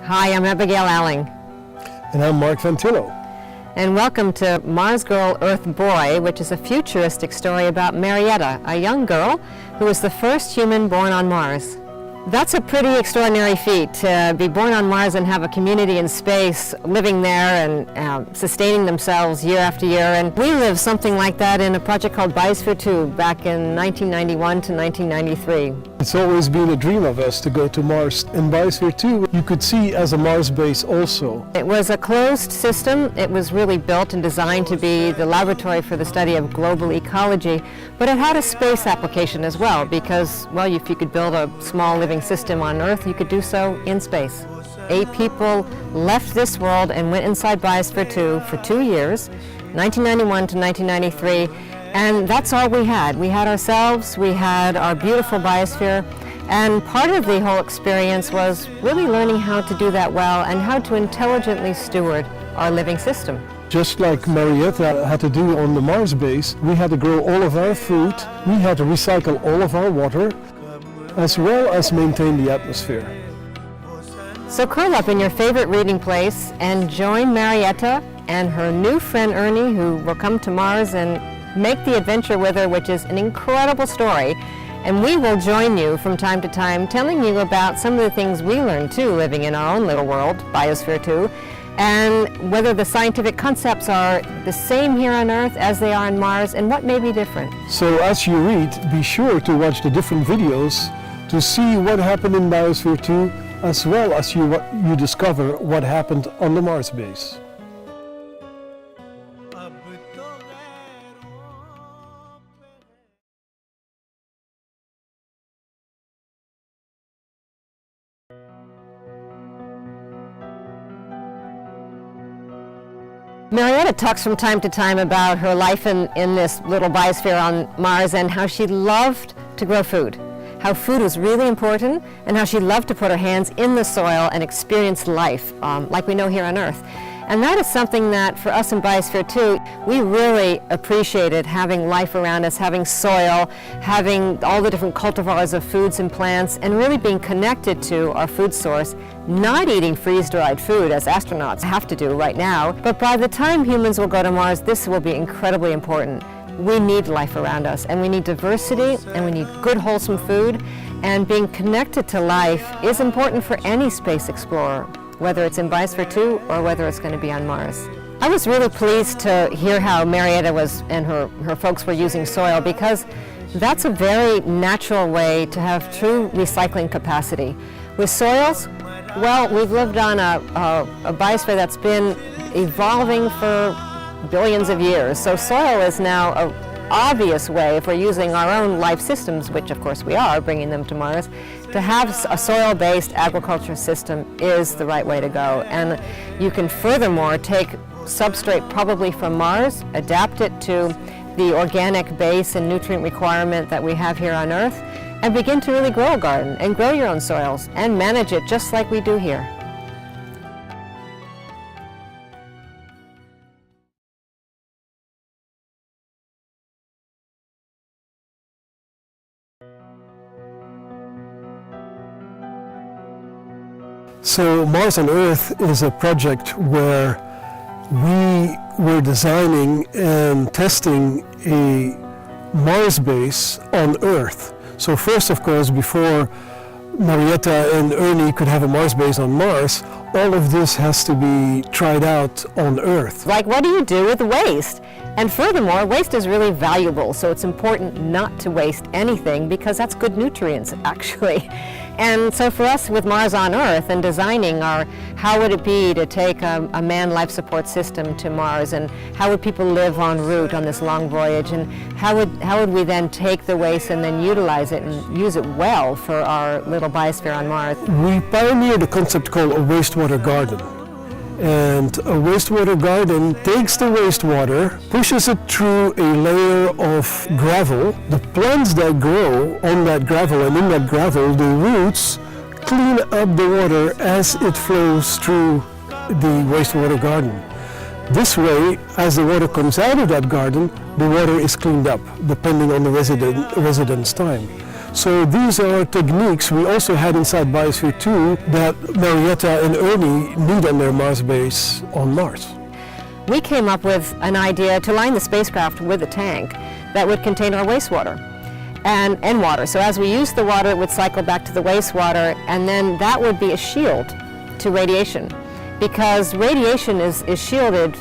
Hi, I'm Abigail Alling. And I'm Mark Ventillo. And welcome to Mars Girl, Earth Boy, which is a futuristic story about Marietta, a young girl who was the first human born on Mars. That's a pretty extraordinary feat, to be born on Mars and have a community in space living there and sustaining themselves year after year. And we lived something like that in a project called Biosphere 2 back in 1991 to 1993. It's always been a dream of us to go to Mars. In Biosphere 2, you could see as a Mars base also. It was a closed system. It was really built and designed to be the laboratory for the study of global ecology, but it had a space application as well because, well, if you could build a small living system on Earth, you could do so in space. 8 people left this world and went inside Biosphere 2 for 2 years, 1991 to 1993, and that's all we had. We had ourselves, we had our beautiful biosphere, and part of the whole experience was really learning how to do that well and how to intelligently steward our living system. Just like Marietta had to do on the Mars base, we had to grow all of our food, we had to recycle all of our water, as well as maintain the atmosphere. So curl up in your favorite reading place and join Marietta and her new friend Ernie, who will come to Mars and make the adventure with her, which is an incredible story. And we will join you from time to time, telling you about some of the things we learned too, living in our own little world, Biosphere 2, and whether the scientific concepts are the same here on Earth as they are on Mars, and what may be different. So as you read, be sure to watch the different videos to see what happened in Biosphere 2, as well as you discover what happened on the Mars base. Marietta talks from time to time about her life in this little biosphere on Mars and how she loved to grow food, how food was really important, and how she loved to put her hands in the soil and experience life like we know here on Earth. And that is something that for us in Biosphere 2, we really appreciated, having life around us, having soil, having all the different cultivars of foods and plants, and really being connected to our food source, not eating freeze-dried food as astronauts have to do right now. But by the time humans will go to Mars, this will be incredibly important. We need life around us, and we need diversity, and we need good, wholesome food, and being connected to life is important for any space explorer, whether it's in Biosphere 2 or whether it's going to be on Mars. I was really pleased to hear how Marietta and her folks were using soil, because that's a very natural way to have true recycling capacity. With soils, well, we've lived on a biosphere that's been evolving for billions of years. So soil is now an obvious way, if we're using our own life systems, which of course we are, bringing them to Mars, to have a soil-based agriculture system is the right way to go. And you can furthermore take substrate probably from Mars, adapt it to the organic base and nutrient requirement that we have here on Earth, and begin to really grow a garden and grow your own soils and manage it just like we do here. So Mars on Earth is a project where we were designing and testing a Mars base on Earth. So first, of course, before Marietta and Ernie could have a Mars base on Mars, all of this has to be tried out on Earth. Like, what do you do with waste? And furthermore, waste is really valuable, so it's important not to waste anything because that's good nutrients, actually. And so for us with Mars on Earth and designing how would it be to take a manned life support system to Mars, and how would people live en route on this long voyage, and how would we then take the waste and then utilize it and use it well for our little biosphere on Mars? We pioneered a concept called a wastewater garden. And a wastewater garden takes the wastewater, pushes it through a layer of gravel. The plants that grow on that gravel and in that gravel, the roots clean up the water as it flows through the wastewater garden. This way, as the water comes out of that garden, the water is cleaned up, depending on the resident's time. So these are techniques we also had inside Biosphere 2 that Marietta and Ernie need on their Mars base on Mars. We came up with an idea to line the spacecraft with a tank that would contain our wastewater and water. So as we use the water, it would cycle back to the wastewater, and then that would be a shield to radiation, because radiation is shielded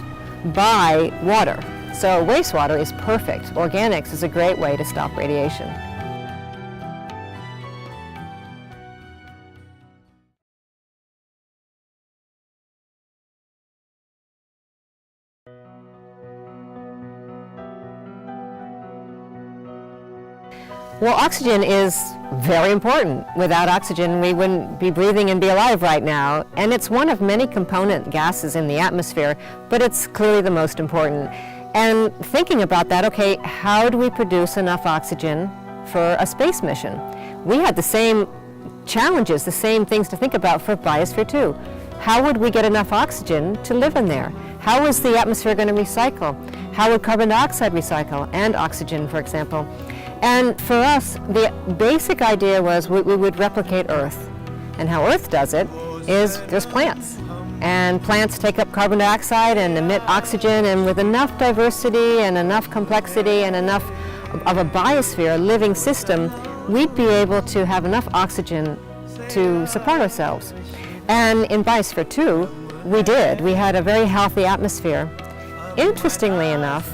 by water. So wastewater is perfect. Organics is a great way to stop radiation. Well, oxygen is very important. Without oxygen, we wouldn't be breathing and be alive right now. And it's one of many component gases in the atmosphere, but it's clearly the most important. And thinking about that, okay, how do we produce enough oxygen for a space mission? We had the same challenges, the same things to think about for Biosphere 2. How would we get enough oxygen to live in there? How is the atmosphere going to recycle? How would carbon dioxide recycle, and oxygen, for example? And for us, the basic idea was we would replicate Earth. And how Earth does it is there's plants. And plants take up carbon dioxide and emit oxygen, and with enough diversity and enough complexity and enough of a biosphere, a living system, we'd be able to have enough oxygen to support ourselves. And in Biosphere 2, we did. We had a very healthy atmosphere. Interestingly enough,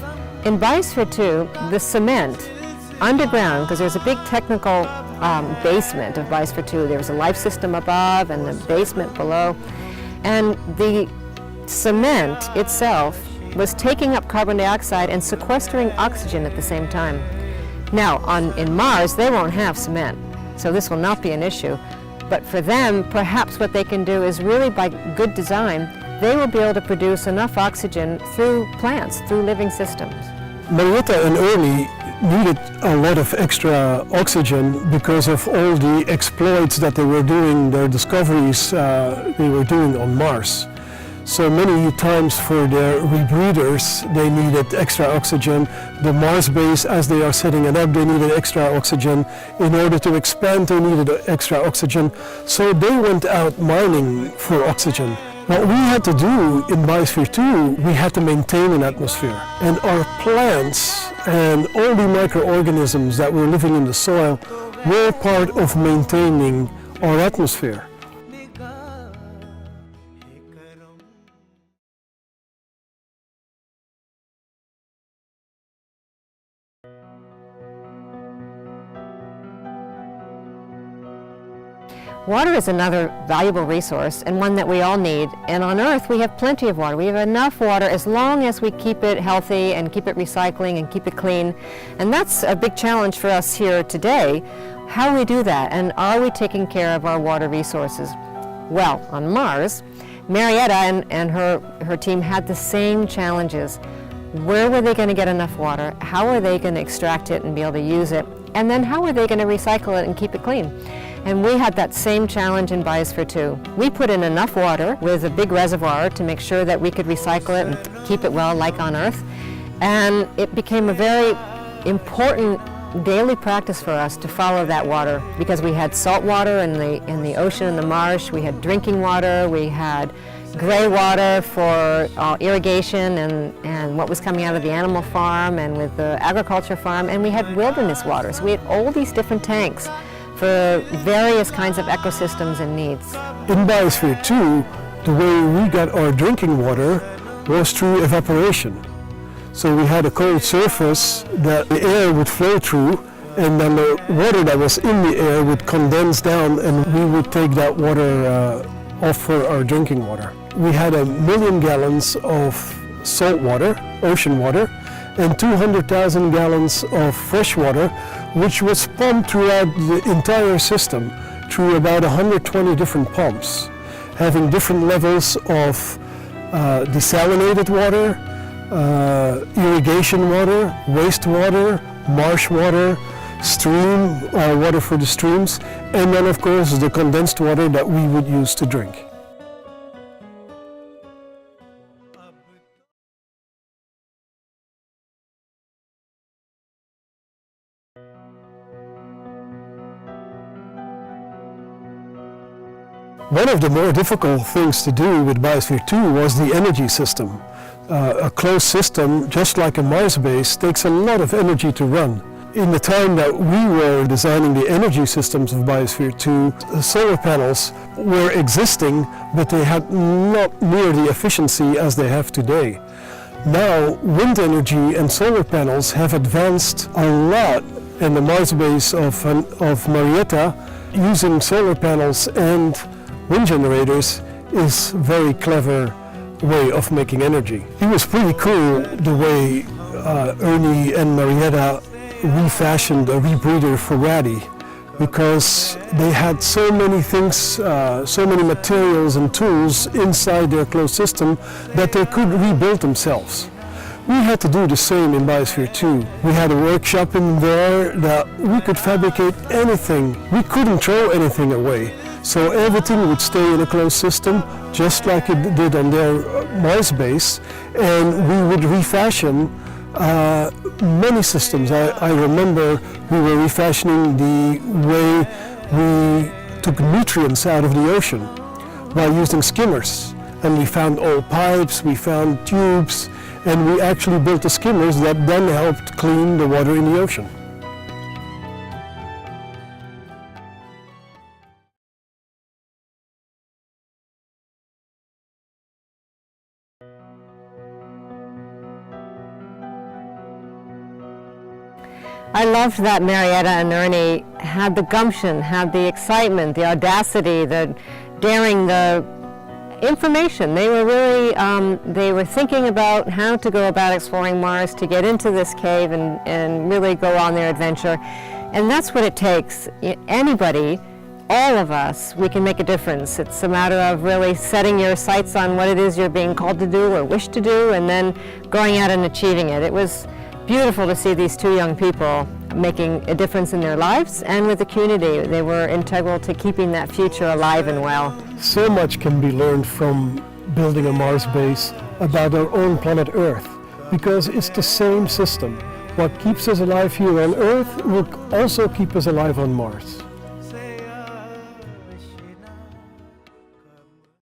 in Biosphere 2, the cement underground, because there's a big technical basement of Biosphere 2. There was a life system above and the basement below. And the cement itself was taking up carbon dioxide and sequestering oxygen at the same time. Now, in Mars, they won't have cement, so this will not be an issue. But for them, perhaps what they can do is really, by good design, they will be able to produce enough oxygen through plants, through living systems. Marietta and Ernie needed a lot of extra oxygen because of all the exploits that they were doing, their discoveries they were doing on Mars. So many times for their rebreathers, they needed extra oxygen. The Mars base, as they are setting it up, they needed extra oxygen. In order to expand, they needed extra oxygen. So they went out mining for oxygen. What we had to do in Biosphere 2, we had to maintain an atmosphere. And our plants and all the microorganisms that were living in the soil were part of maintaining our atmosphere. Water is another valuable resource, and one that we all need. And on Earth, we have plenty of water. We have enough water as long as we keep it healthy and keep it recycling and keep it clean. And that's a big challenge for us here today. How do we do that? And are we taking care of our water resources? Well, on Mars, Marietta and her team had the same challenges. Where were they going to get enough water? How are they going to extract it and be able to use it? And then how are they going to recycle it and keep it clean? And we had that same challenge in Biosphere 2. We put in enough water with a big reservoir to make sure that we could recycle it and keep it well, like on Earth. And it became a very important daily practice for us to follow that water, because we had salt water in the ocean and the marsh, we had drinking water, we had gray water for irrigation and what was coming out of the animal farm and with the agriculture farm, and we had wilderness water. So we had all these different tanks for various kinds of ecosystems and needs. In Biosphere 2, the way we got our drinking water was through evaporation. So we had a cold surface that the air would flow through, and then the water that was in the air would condense down, and we would take that water off for our drinking water. We had 1 million gallons of salt water, ocean water, and 200,000 gallons of fresh water, which was pumped throughout the entire system through about 120 different pumps, having different levels of desalinated water, irrigation water, wastewater, marsh water, stream water for the streams, and then of course the condensed water that we would use to drink. One of the more difficult things to do with Biosphere 2 was the energy system. A closed system, just like a Mars base, takes a lot of energy to run. In the time that we were designing the energy systems of Biosphere 2, the solar panels were existing, but they had not near the efficiency as they have today. Now, wind energy and solar panels have advanced a lot, and the Mars base of Marietta, using solar panels and wind generators, is a very clever way of making energy. It was pretty cool the way Ernie and Marietta refashioned a rebreather for Ratty, because they had so many things, so many materials and tools inside their closed system that they could rebuild themselves. We had to do the same in Biosphere 2. We had a workshop in there that we could fabricate anything. We couldn't throw anything away. So everything would stay in a closed system, just like it did on their Mars base, and we would refashion many systems. I remember we were refashioning the way we took nutrients out of the ocean by using skimmers. And we found old pipes, we found tubes, and we actually built the skimmers that then helped clean the water in the ocean. I loved that Marietta and Ernie had the gumption, had the excitement, the audacity, the daring, the information. They were really, they were thinking about how to go about exploring Mars, to get into this cave and really go on their adventure. And that's what it takes. Anybody, all of us, we can make a difference. It's a matter of really setting your sights on what it is you're being called to do or wish to do, and then going out and achieving it. It was beautiful to see these two young people making a difference in their lives and with the community. They were integral to keeping that future alive and well. So much can be learned from building a Mars base about our own planet Earth, because it's the same system. What keeps us alive here on Earth will also keep us alive on Mars.